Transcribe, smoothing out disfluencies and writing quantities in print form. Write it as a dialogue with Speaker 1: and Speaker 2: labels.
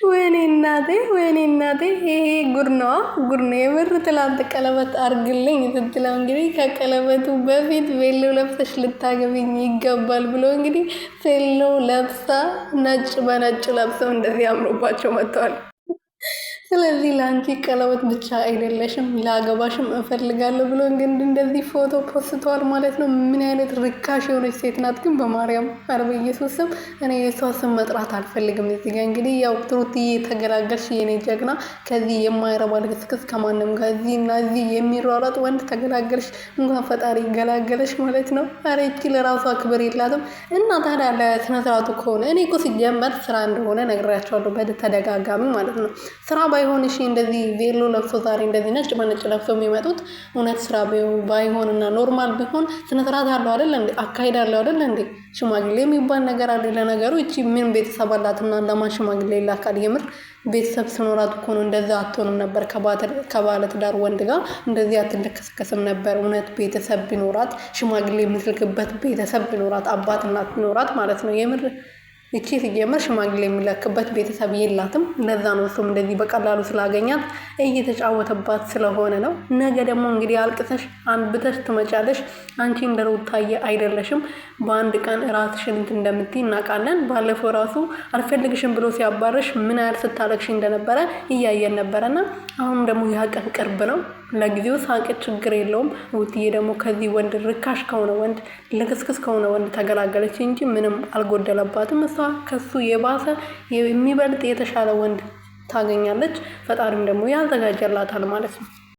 Speaker 1: ወይኔ እናቴ ይሄ ጉድ ነው ጉድ ነው የምር። ትላንት ቀለበት አርግልኝ ስትለው እንግዲህ ከቀለበቱ በፊት ቬሎ ለብሰሽ ልታገብኝ ይገባል ብሎ እንግዲህ ቬሎ ለብሳ ነጭ በነጭ ለብሰው እንደዚህ አምሮባቸው መጥተዋል። ስለዚህ ለአንቺ ቀለበት ብቻ አይደለሽም ላገባሽም እፈልጋለሁ ብሎ እንግዲህ እንደዚህ ፎቶ ፖስተዋል ማለት ነው። ምን አይነት ርካሽ የሆነች ሴት ናት ግን በማርያም ኧረ በኢየሱስ ስም እኔ የሷ ስም መጥራት አልፈልግም። እዚህ ጋር እንግዲህ ያው ትሩትዬ ተገላገልሽ የኔ ጀግና፣ ከዚህ የማይረባ ልክስክስ ከማንም ጋር እዚህ እና እዚህ የሚሯሯጥ ወንድ ተገላገልሽ። እንኳን ፈጣሪ ገላገለሽ ማለት ነው። ኧረ ይቺ ለራሷ ክብር የላትም። እና ታዲያ ለስነስርዓቱ ከሆነ እኔ እኮ ሲጀመር ስራ እንደሆነ ነግራቸዋለሁ በተደጋጋሚ ማለት ነው። ስራ ባይሆን እሺ እንደዚህ ቬሎ ለብሶ ዛሬ እንደዚህ ነጭ በነጭ ለብሶ የሚመጡት እውነት ስራ ባይሆንና ኖርማል ቢሆን ስነስርዓት አለው አይደል እንዴ? አካሄድ አለው አይደል እንዴ? ሽማግሌ የሚባል ነገር አለ። ለነገሩ እቺ ምን ቤተሰብ አላትና ለማን ሽማግሌ ይላካል? የምር ቤተሰብ ስኖራት እኮ ነው እንደዛ አትሆንም ነበር። ከባለ ትዳር ወንድ ጋር እንደዚህ አትልከስከስም ነበር። እውነት ቤተሰብ ቢኖራት ሽማግሌ የምትልክበት ቤተሰብ ቢኖራት አባት እናት ቢኖራት ማለት ነው። የምር እቺ ሲጀመር ሽማግሌ የሚላክበት ቤተሰብ የላትም። ለዛ ነው እሱም እንደዚህ በቀላሉ ስላገኛት እየተጫወተባት ስለሆነ ነው። ነገ ደግሞ እንግዲህ አልቅሰሽ አንብተሽ ትመጫለሽ። አንቺ እንደ ሩታዬ አይደለሽም። በአንድ ቀን ራስሽን እንትን እንደምትይ እናውቃለን። ባለፈው ራሱ አልፈልግሽም ብሎ ሲያባረሽ ምን ያህል ስታለቅሽ እንደነበረ እያየን ነበረና አሁንም ደግሞ ያ ቀን ቅርብ ነው። ለጊዜው ሳቅ ችግር የለውም። ሩትዬ ደግሞ ከዚህ ወንድ ርካሽ ከሆነ ወንድ ልክስክስ ከሆነ ወንድ ተገላገለች እንጂ ምንም አልጎደለባትም። እሷ ከሱ የባሰ የሚበልጥ የተሻለ ወንድ ታገኛለች። ፈጣሪም ደግሞ ያዘጋጀላታል ማለት ነው።